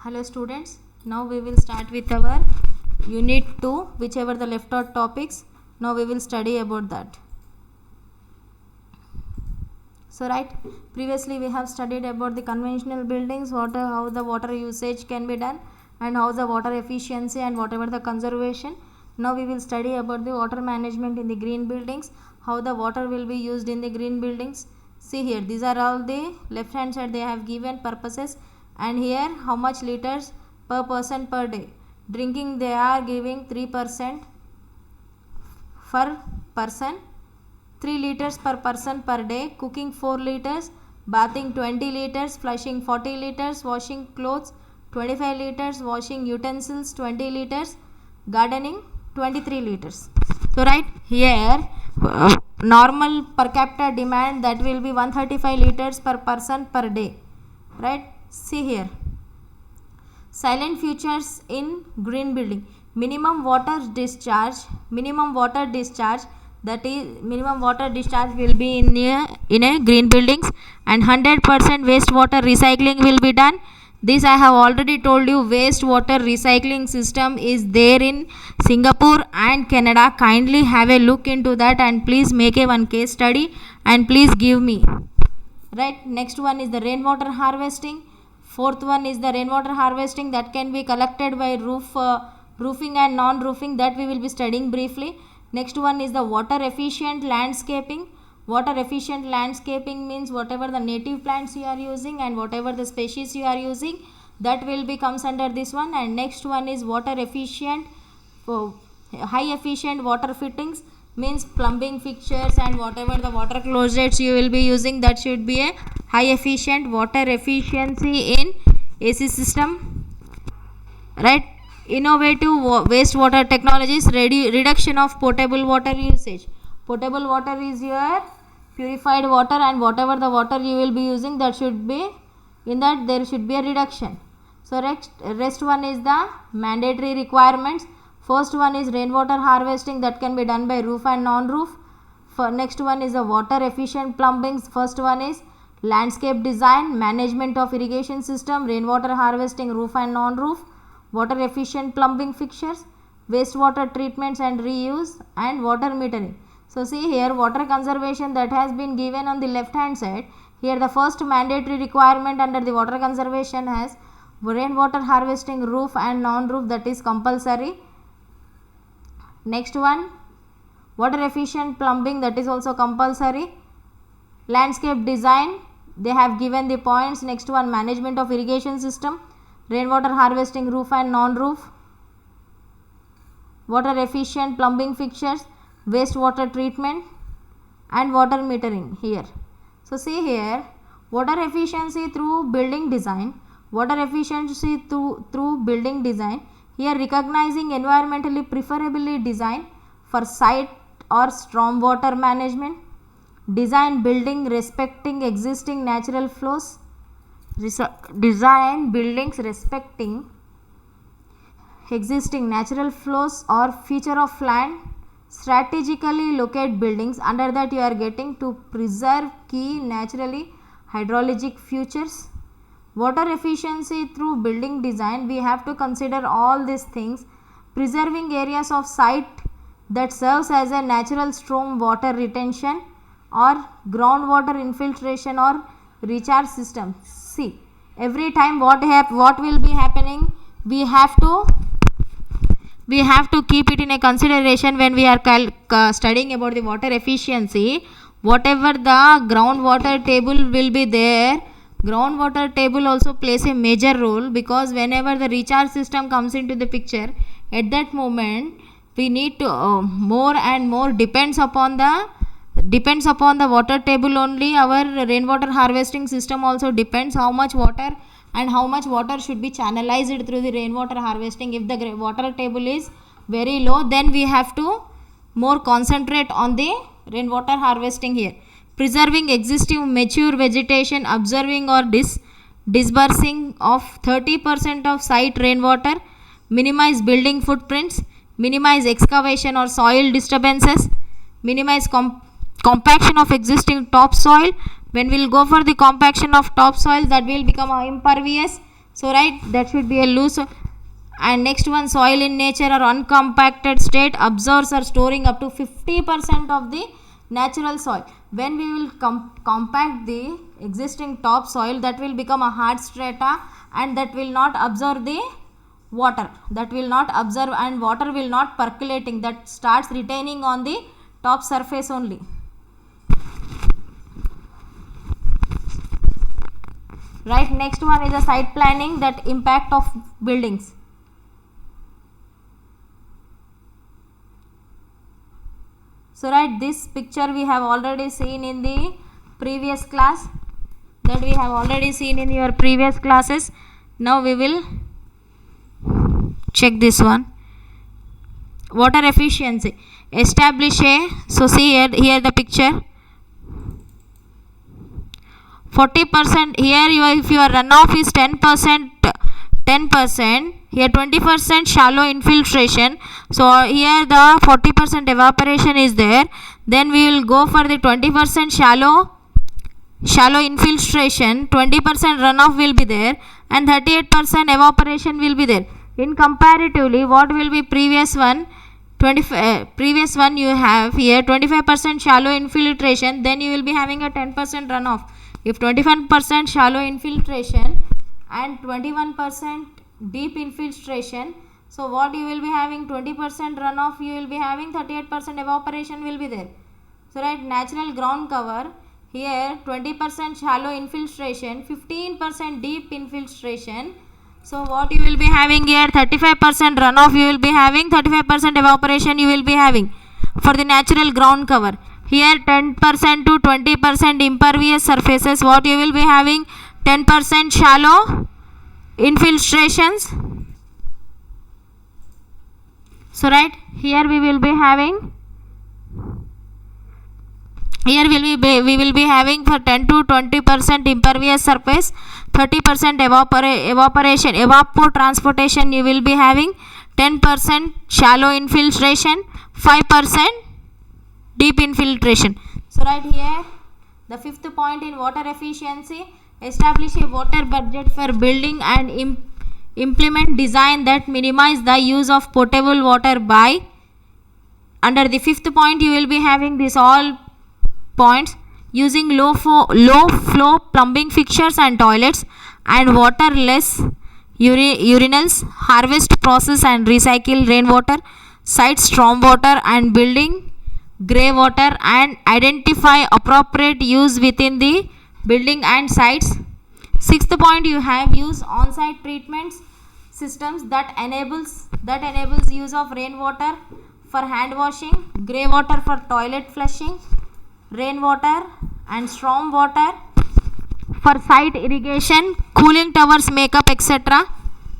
Hello students, now we will start with our unit 2, whichever the left out topics. Now we will study about that. So right, previously we have studied about the conventional buildings, how the water usage can be done, and how the water efficiency and whatever the conservation. Now we will study about the water management in the green buildings, how the water will be used in the green buildings. See here, these are all the left hand side they have given purposes, and here how much liters per person per day. Drinking they are giving 3% per person, 3 liters per person per day, cooking 4 liters, bathing 20 liters, flushing 40 liters, washing clothes 25 liters, washing utensils 20 liters, gardening 23 liters. So right here normal per capita demand that will be 135 liters per person per day. Right, see here, silent features in green building. Minimum water discharge, that is minimum water discharge will be in a green buildings, and 100% wastewater recycling will be done. This I have already told you, wastewater recycling system is there in Singapore and Canada. Kindly have a look into that and please make a one case study and please give me. Right, next one is the rainwater harvesting. Fourth one is the rainwater harvesting that can be collected by roofing and non-roofing, that we will be studying briefly. Next one is the water efficient landscaping. Water efficient landscaping means whatever the native plants you are using and whatever the species you are using, that will be comes under this one. And next one is water efficient, high efficient water fittings, means plumbing fixtures and whatever the water closets you will be using, that should be a high efficient. Water efficiency in AC system. Right, innovative wastewater technologies, reduction of potable water usage. Potable water is your purified water, and whatever the water you will be using, that should be in that there should be a reduction. So rest one is the mandatory requirements. First one is rainwater harvesting that can be done by roof and non-roof. Next one is the water efficient plumbing. First one is landscape design, management of irrigation system, rainwater harvesting, roof and non-roof, water efficient plumbing fixtures, wastewater treatments and reuse, and water metering. So see here, water conservation that has been given on the left hand side. Here the first mandatory requirement under the water conservation has rainwater harvesting, roof and non-roof, that is compulsory. Next one, water efficient plumbing, that is also compulsory. Landscape design, they have given the points. Next one, management of irrigation system, rainwater harvesting, roof and non-roof, water efficient plumbing fixtures, wastewater treatment and water metering here. So see here, water efficiency through building design, through building design. Here recognizing environmentally preferably design for site or stormwater management, design building respecting existing natural flows, design buildings respecting existing natural flows or feature of land, strategically locate buildings, under that you are getting to preserve key naturally hydrologic features. Water efficiency through building design, we have to consider all these things. Preserving areas of site that serves as a natural storm water retention or groundwater infiltration or recharge system. See, every time what will be happening, we have to keep it in a consideration when we are studying about the water efficiency. Whatever the groundwater table will be there, groundwater table also plays a major role, because whenever the recharge system comes into the picture, at that moment we need to more and more depends upon the water table only. Our rainwater harvesting system also depends how much water and how much water should be channelized through the rainwater harvesting. If the water table is very low, then we have to more concentrate on the rainwater harvesting here. Preserving existing mature vegetation, observing or disbursing of 30% of site rainwater, minimize building footprints, minimize excavation or soil disturbances, minimize compaction of existing topsoil. When we will go for the compaction of topsoil, that will become impervious, So right, that should be a loose. And next one, soil in nature or uncompacted state absorbs or storing up to 50% of the natural soil. When we will compact the existing top soil, that will become a hard strata and that will not absorb the water, that will not absorb, and water will not percolating, that starts retaining on the top surface only. Right, next one is a site planning, that impact of buildings. So right, this picture we have already seen in the previous class, that we have already seen in your previous classes. Now we will check this one. Water efficiency, establish a, so see here the picture, 40% here, if your runoff is 10%, here 20% shallow infiltration, so here the 40% evaporation is there, then we will go for the 20% shallow infiltration, 20% runoff will be there, and 38% evaporation will be there. In comparatively, what will be previous one? Previous one you have here 25% shallow infiltration, then you will be having a 10% runoff. If 25% shallow infiltration and 21% deep infiltration, so what you will be having, 20% runoff you will be having, 38% evaporation will be there. So right, natural ground cover, here 20% shallow infiltration, 15% deep infiltration, so what you will be having here, 35% runoff you will be having, 35% evaporation you will be having for the natural ground cover. Here 10% to 20% impervious surfaces, what you will be having, 10% shallow infiltrations. So right, here we will be having, here we will be having for 10 to 20% impervious surface, 30% evaporation, evapotranspiration you will be having, 10% shallow infiltration, 5% deep infiltration. So right here, the fifth point in water efficiency, establish a water budget for building and implement design that minimize the use of potable water by. Under the fifth point, you will be having this all points, using low flow plumbing fixtures and toilets, and waterless urinals, harvest, process and recycle rainwater, cite stormwater and building grey water, and identify appropriate use within the building and sites. Sixth point, you have use on-site treatments systems that enables use of rainwater for hand washing, grey water for toilet flushing, rainwater and storm water for site irrigation, cooling towers, makeup, etc.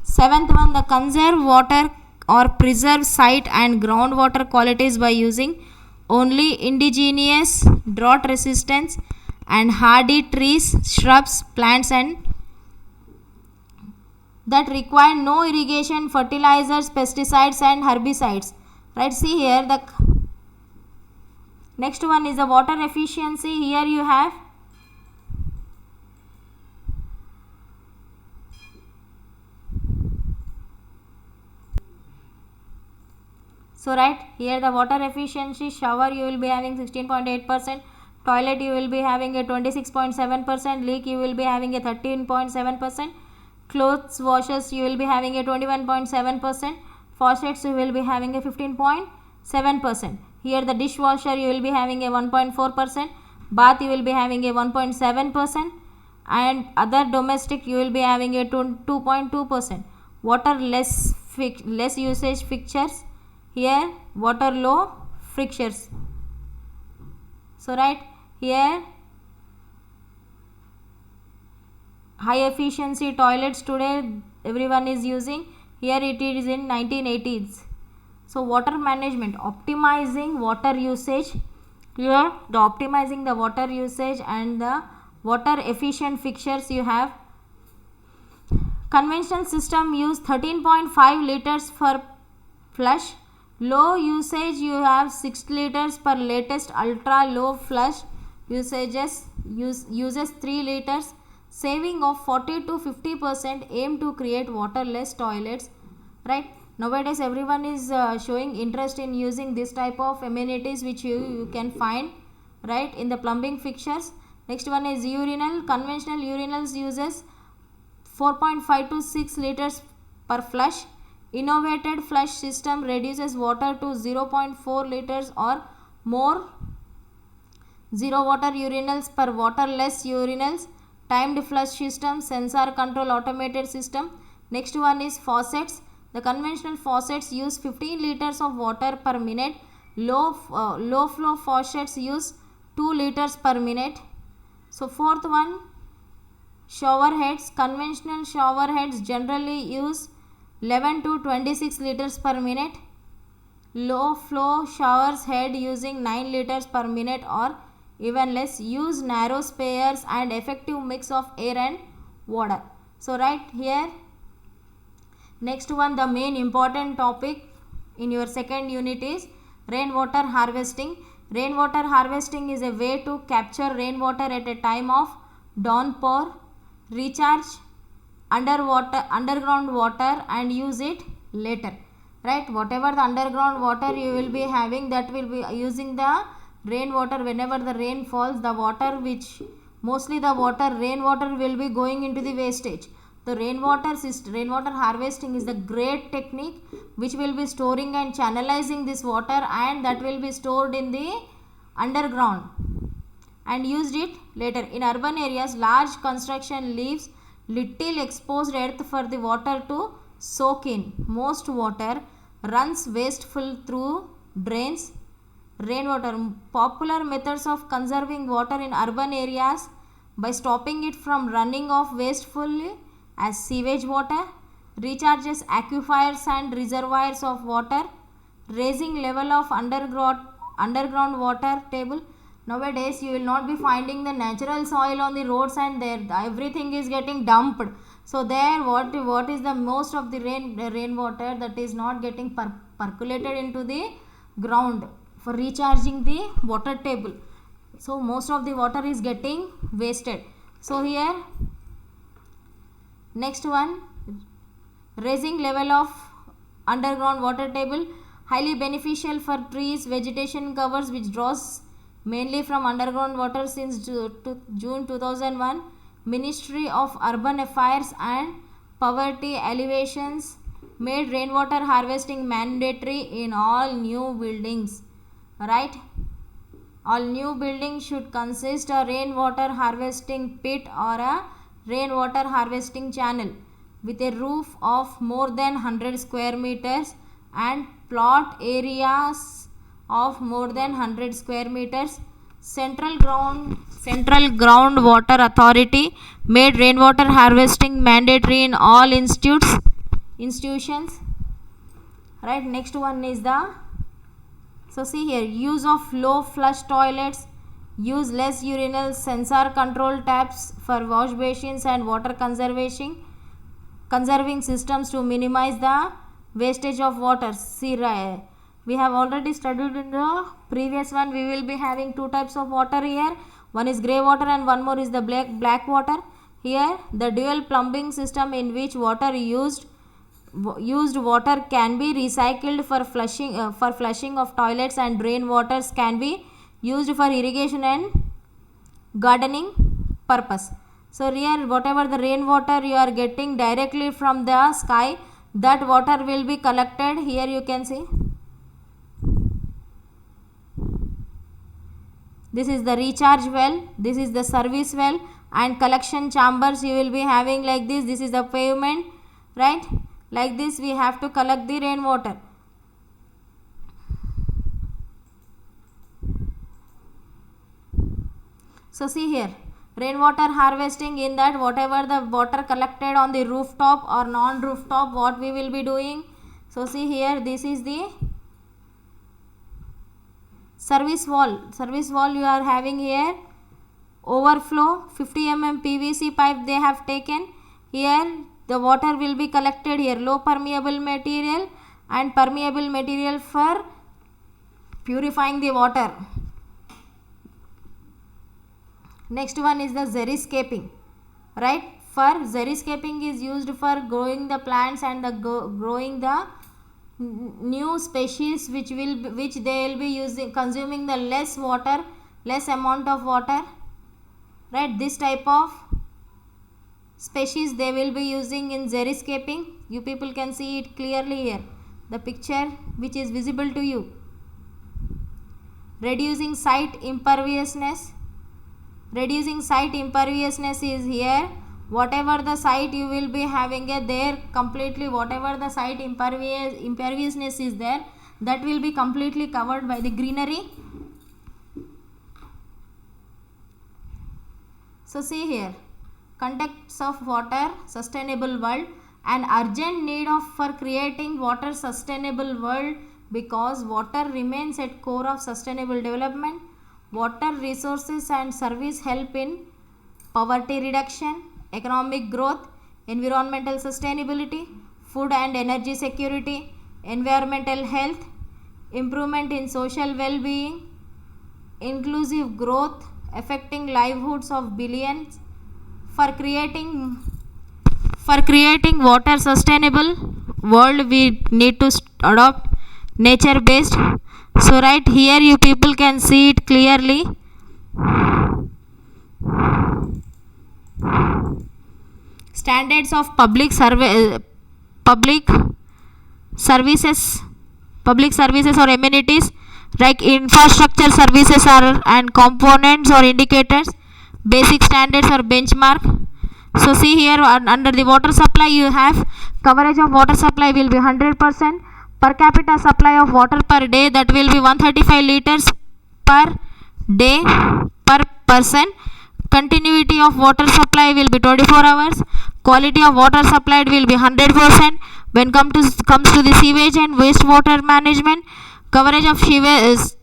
Seventh one, the conserve water or preserve site and groundwater qualities by using only indigenous, drought resistance and hardy trees, shrubs, plants and that require no irrigation, fertilizers, pesticides and herbicides. Right, see here the next one is the water efficiency. Here you have so right here the water efficiency, shower you will be having 16.8%, toilet you will be having a 26.7%, leak you will be having a 13.7%, clothes washers you will be having a 21.7%, faucets you will be having a 15.7%. Here the dishwasher you will be having a 1.4%, bath you will be having a 1.7%, and other domestic you will be having a 2.2%. Water less usage fixtures, here water low fixtures. So right here high efficiency toilets today everyone is using, here it is in 1980s. So water management, optimizing water usage, here the optimizing the water usage and the water efficient fixtures you have. Conventional system use 13.5 liters for flush, low usage you have 6 liters per latest ultra low flush uses 3 liters. saving of 40 to 50% aim to create waterless toilets, right? Nowadays everyone is showing interest in using this type of amenities which you can find, right, in the plumbing fixtures. Next one is urinal. Conventional urinals uses 4.5 to 6 liters per flush. Innovated flush system reduces water to 0.4 liters or more. Zero water urinals per waterless urinals. Timed flush system, sensor control automated system. Next one is faucets. The conventional faucets use 15 liters of water per minute. Low flow faucets use 2 liters per minute. So fourth one, shower heads. Conventional shower heads generally use 11 to 26 liters per minute. Low flow showers head using 9 liters per minute or even less. Use narrow spares and effective mix of air and water. So right here, next one, the main important topic in your second unit is rainwater harvesting. Rainwater harvesting is a way to capture rainwater at a time of downpour, recharge underground water and use it later, right? Whatever the underground water you will be having, that will be using the rainwater. Whenever the rain falls, the water which mostly the rainwater will be going into the wastage. The rainwater harvesting is the great technique which will be storing and channelizing this water, and that will be stored in the underground and used it later. In urban areas, large construction leaves little exposed earth for the water to soak in. Most water runs wasteful through drains. Rainwater. Popular methods of conserving water in urban areas by stopping it from running off wastefully as sewage water, recharges aquifers and reservoirs of water, raising level of underground water table. Nowadays you will not be finding the natural soil on the roads, and there everything is getting dumped. So there what is the most of the rainwater that is not getting percolated into the ground for recharging the water table. So most of the water is getting wasted. So here, next one, raising level of underground water table, highly beneficial for trees, vegetation covers which draws mainly from underground water. Since June 2001, Ministry of Urban Affairs and Poverty Alleviations made rainwater harvesting mandatory in all new buildings, right? All new buildings should consist a rainwater harvesting pit or a rainwater harvesting channel with a roof of more than 100 square meters and plot areas of more than 100 square meters. Central Ground Water Authority made rainwater harvesting mandatory in all institutions, right? Next one is the, so see here, use of low flush toilets, use less urinals, sensor control taps for wash basins and water conserving systems to minimize the wastage of water. See, we have already studied in the previous one. We will be having two types of water here. One is grey water and one more is the black water. Here the dual plumbing system in which used water can be recycled for flushing of toilets, and drain waters can be used for irrigation and gardening purpose. So here whatever the rainwater you are getting directly from the sky, that water will be collected. Here you can see, this is the recharge well, this is the service well, and collection chambers you will be having like this. This is the pavement, right? Like this we have to collect the rainwater. So see here, rainwater harvesting, in that whatever the water collected on the rooftop or non-rooftop, what we will be doing. So see here, this is the service wall you are having here. Overflow 50 mm PVC pipe they have taken. Here the water will be collected here, low permeable material and permeable material for purifying the water. Next one is the xeriscaping, right? For xeriscaping is used for growing the plants and the growing the new species which they will be using, consuming the less amount of water, right? This type of species they will be using in xeriscaping. You people can see it clearly here, the picture which is visible to you. Reducing site imperviousness is here. Whatever the site you will be having there, completely whatever the site imperviousness is there, that will be completely covered by the greenery. So see here, context of water sustainable world, an urgent need for creating water sustainable world, because water remains at core of sustainable development. Water resources and service help in poverty reduction, economic growth, environmental sustainability, food and energy security, environmental health, improvement in social well-being, inclusive growth affecting livelihoods of billions. For creating water sustainable world, we need to adopt nature based. So right here you people can see it clearly. Standards of public services or amenities, like infrastructure services are and components or indicators, basic standards or benchmark. So see here, under the water supply you have coverage of water supply will be 100%, per capita supply of water per day, that will be 135 liters per day per person. Continuity of water supply will be 24 hours. Quality of water supplied will be 100%. When comes to the sewage and wastewater management, coverage of sewerage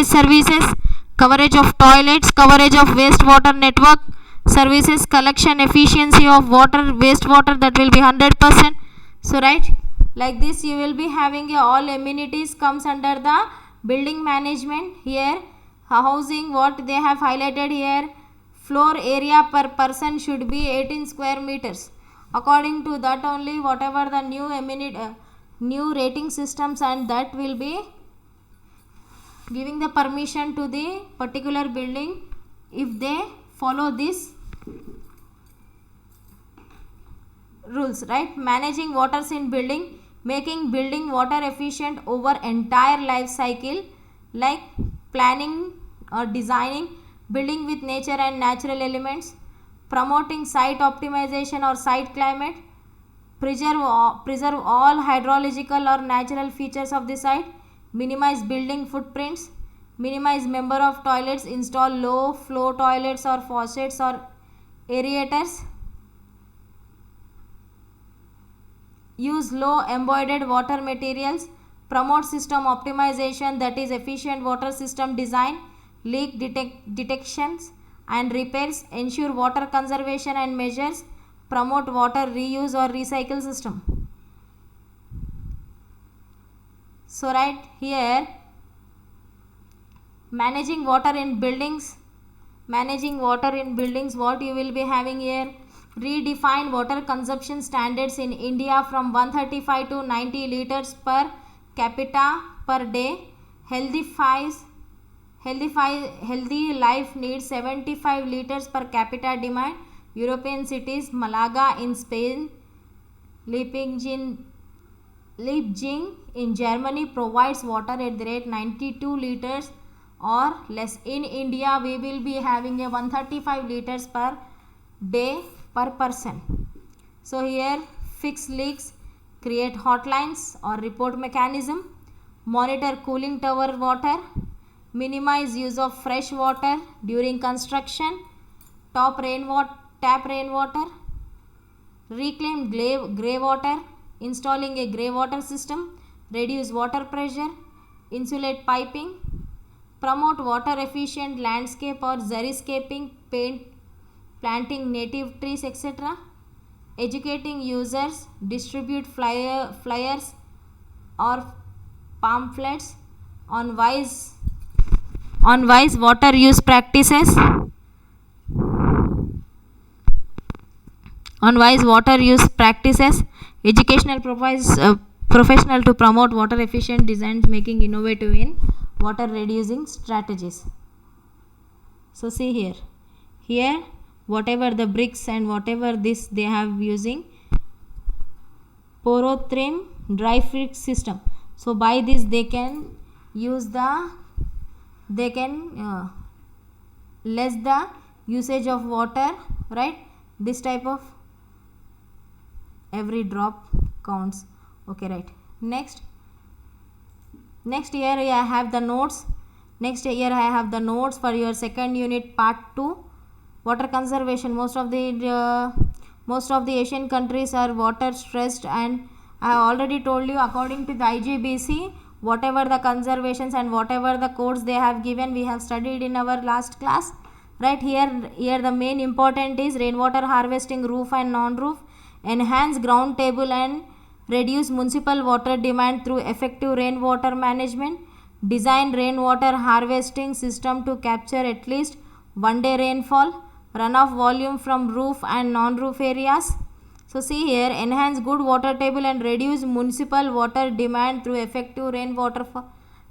services, coverage of toilets, coverage of wastewater network services, collection efficiency of water, wastewater, that will be 100%. So right, like this you will be having all amenities comes under the building management. Here housing, what they have highlighted here, floor area per person should be 18 square meters. According to that only, whatever the new rating systems, and that will be giving the permission to the particular building if they follow this rules, right? Managing waters in building, making building water efficient over entire life cycle, like planning or designing building with nature and natural elements, promoting site optimization or site climate, preserve all hydrological or natural features of the site, minimize building footprints, minimize number of toilets, install low flow toilets or faucets or aerators, use low embodied water materials, promote system optimization, that is efficient water system design, leak detections and repairs, ensure water conservation and measures, promote water reuse or recycle system. So right here, managing water in buildings, what you will be having here, redefine water consumption standards in India from 135 to 90 liters per capita per day. Healthy life needs 75 liters per capita demand. European cities, Malaga in Spain, Leipzig in Germany provides water at the rate 92 liters or less. In India we will be having a 135 liters per day per person. So here, fix leaks, create hotlines or report mechanism, monitor cooling tower water, minimize use of fresh water during construction, tap rainwater, reclaim grey water, installing a grey water system, reduce water pressure, insulate piping, promote water efficient landscape or xeriscaping, planting native trees, etc. Educating users, distribute flyers or pamphlets on wise water use practices. on wise water use practices. Educational professional to promote water efficient designs, making innovative in water reducing strategies. So see here whatever the bricks and whatever this they have using porothrym dry fix system. So by this they can use less the usage of water, right? This type of every drop counts. Okay, right. Next here I have the notes. Next here I have the notes for your second unit part 2, water conservation. Most of the Asian countries are water stressed, and I have already told you, according to the IGBC, whatever the conservations and whatever the codes they have given, we have studied in our last class, right? Here the main important is rainwater harvesting, roof and non-roof, enhance ground table and reduce municipal water demand through effective rainwater management, design rainwater harvesting system to capture at least one day rainfall, runoff volume from roof and non-roof areas. So see here, enhance good water table and reduce municipal water demand through effective rainwater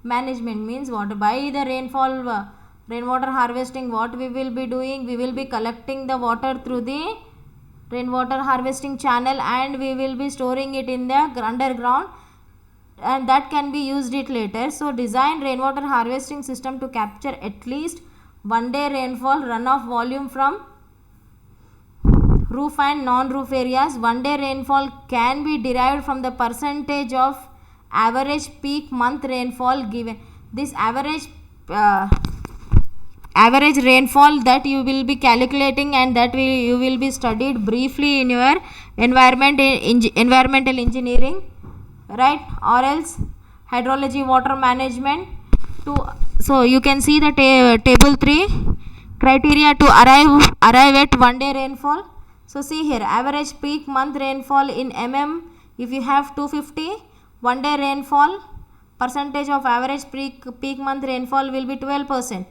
management means what? By the rainwater harvesting, what we will be doing, we will be collecting the water through the rainwater harvesting channel, and we will be storing it in the underground, and that can be used it later. So design rainwater harvesting system to capture at least one day rainfall, runoff volume from roof and non-roof areas. One day rainfall can be derived from the percentage of average peak month rainfall given. This average rainfall that you will be calculating, and that you will be studied briefly in your environmental engineering, right? Or else hydrology, water management. So you can see the table 3 criteria to arrive at one day rainfall. So see here, average peak month rainfall in mm, if you have 250, one day rainfall percentage of average peak month rainfall will be 12%.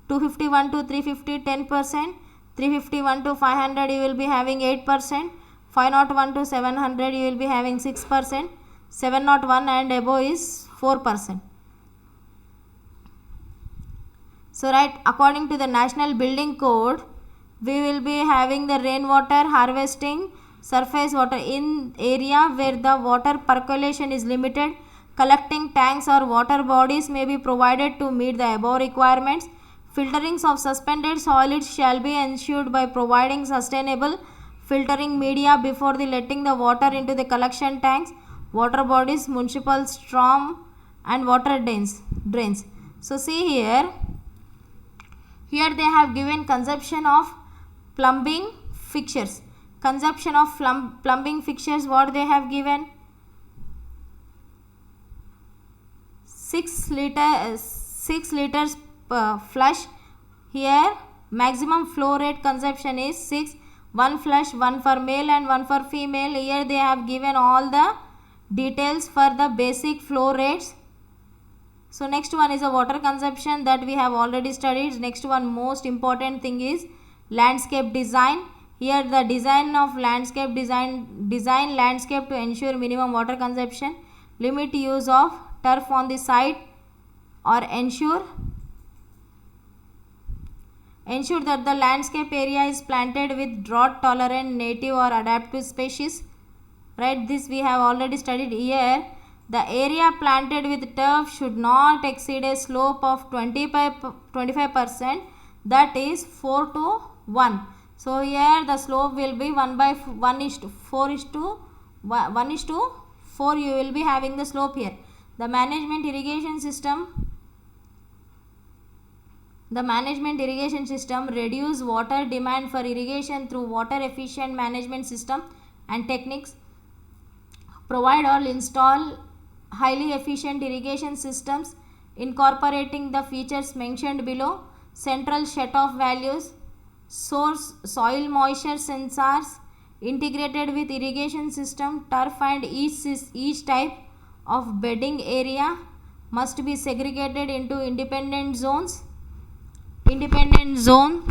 251 to 350 10%, 351 to 500 you will be having 8%, 501 to 700 you will be having 6%, 701 and above is 4%. So right, according to the National Building Code, we will be having the rainwater harvesting surface water in area where the water percolation is limited. Collecting tanks or water bodies may be provided to meet the above requirements. Filterings of suspended solids shall be ensured by providing sustainable filtering media before the letting the water into the collection tanks, water bodies, municipal storm and water drains. So see here they have given consumption of plumbing fixtures. Consumption of plumbing fixtures, what they have given? 6 liters flush. Here maximum flow rate consumption is 6, 1 flush, 1 for male and 1 for female. Here they have given all the details for the basic flow rates. So next one is a water consumption that we have already studied. Next one, most important thing is landscape design. Here the design of landscape design landscape to ensure minimum water consumption, limit use of turf on the site, or ensure that the landscape area is planted with drought tolerant native or adaptive species, right? This we have already studied. Here the area planted with turf should not exceed a slope of 25%, that is 4 to 1. So here the slope will be 1:4 you will be having the slope here. The management irrigation system reduce water demand for irrigation through water efficient management system and techniques. Provide or install highly efficient irrigation systems incorporating the features mentioned below. Central shut-off values, source soil moisture sensors integrated with irrigation system, turf, and each type of bedding area must be segregated into independent zones. Independent zone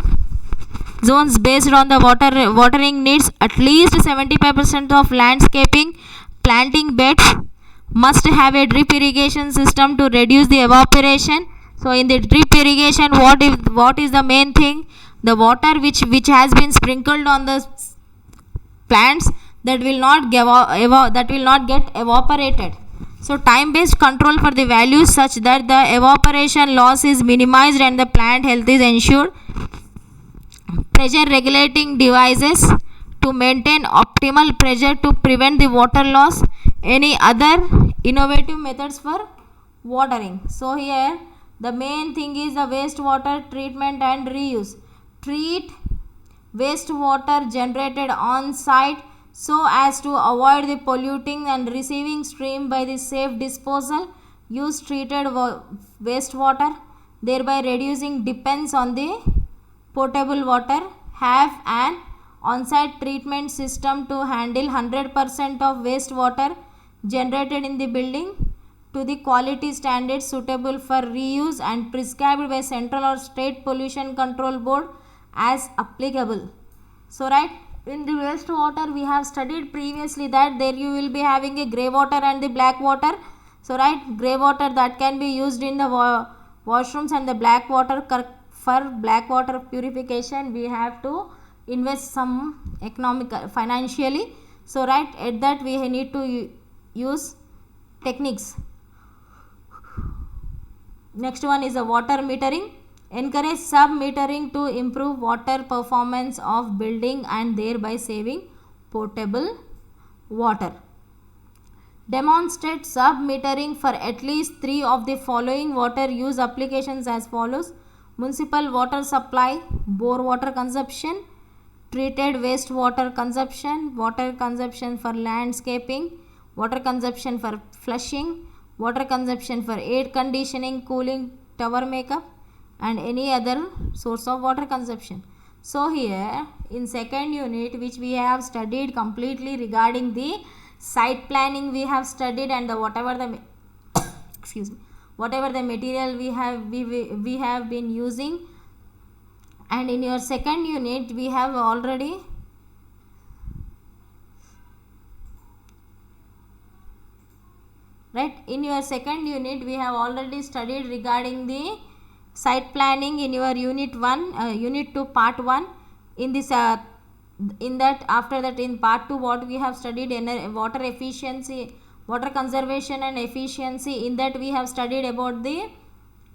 zones based on the watering needs. At least 75% of landscaping planting beds must have a drip irrigation system to reduce the evaporation. So in the drip irrigation, what is the main thing? The water which has been sprinkled on the plants, that will not get evaporated. So time based control for the values such that the evaporation loss is minimized and the plant health is ensured. Pressure regulating devices to maintain optimal pressure to prevent the water loss. Any other innovative methods for watering? So here the main thing is the wastewater treatment and reuse. Treat wastewater generated on site so as to avoid the polluting and receiving stream by the safe disposal. Use treated wastewater, thereby reducing dependence on the potable water. Have an on-site treatment system to handle 100% of wastewater generated in the building to the quality standards suitable for reuse and prescribed by central or state pollution control board as applicable. So right, in the wastewater we have studied previously that there you will be having a grey water and the black water. So right, grey water that can be used in the washrooms, and the black water, for black water purification we have to invest some financially. So right, at that we need to use techniques. Next one is a water metering. Encourage sub-metering to improve water performance of building and thereby saving potable water. Demonstrate sub-metering for at least 3 of the following water use applications as follows: municipal water supply, bore water consumption, treated wastewater consumption, water consumption for landscaping, water consumption for flushing, water consumption for air conditioning, cooling, tower makeup, and any other source of water consumption. So here in second unit, which we have studied completely regarding the site planning, we have studied, and the whatever the excuse me, whatever the material we have been using. And in your second unit we have already in your second unit we have already studied regarding the site planning in your unit 1, unit 2 part 1. In this in that, after that, in part 2 what we have studied water efficiency, water conservation and efficiency. In that we have studied about the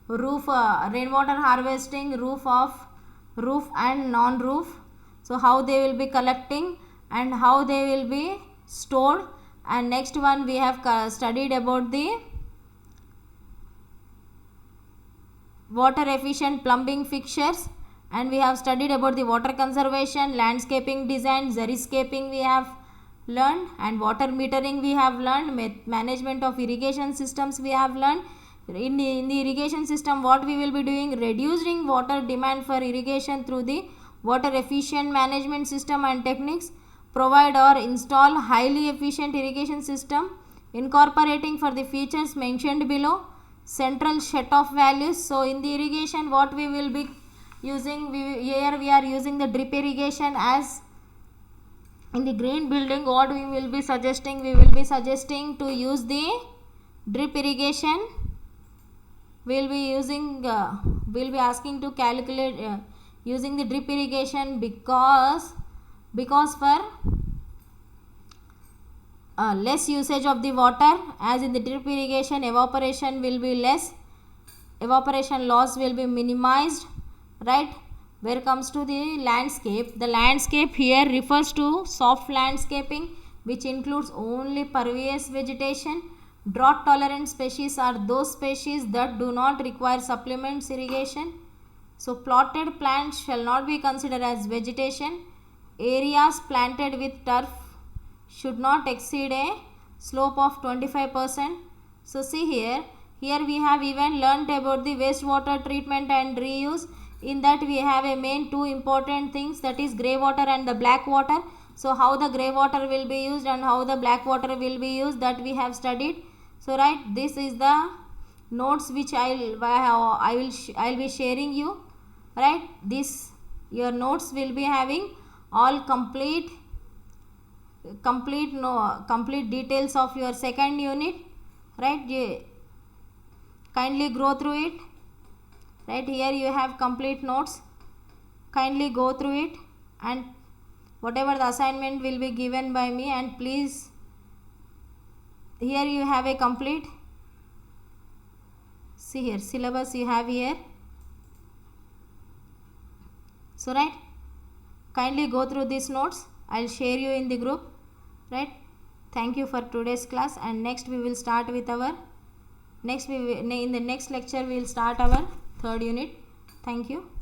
roof, rainwater harvesting, roof and non-roof. So how they will be collecting and how they will be stored. And next one we have studied about the water efficient plumbing fixtures, and we have studied about the water conservation, landscaping design, xeriscaping we have learned, and water metering we have learned, management of irrigation systems we have learned. In the irrigation system, what we will be doing: reducing water demand for irrigation through the water efficient management system and techniques. Provide or install highly efficient irrigation system incorporating for the features mentioned below. Central shut-off values. So in the irrigation what we will be using, here we are using the drip irrigation. As in the green building, what we will be suggesting to use the drip irrigation. We will be using we will be asking to calculate using the drip irrigation because for less usage of the water. As in the drip irrigation, evaporation will be less, evaporation loss will be minimized, right? Where comes to the landscape here refers to soft landscaping, which includes only pervious vegetation. Drought tolerant species are those species that do not require supplements irrigation. So plotted plants shall not be considered as vegetation. Areas planted with turf should not exceed a slope of 25%. So see here we have even learnt about the wastewater treatment and reuse. In that we have a main 2 important things, that is grey water and the black water. So how the grey water will be used and how the black water will be used, that we have studied. So right, this is the notes which I'll be sharing you, right? This your notes will be having all complete details of your second unit, right? Kindly go through it, right? Here you have complete notes, kindly go through it, and whatever the assignment will be given by me, and please, here you have a complete, see here, syllabus you have here. So right, kindly go through these notes. I'll share you in the group, right? Thank you for today's class, and next we will start with our in the next lecture we will start our third unit. Thank you.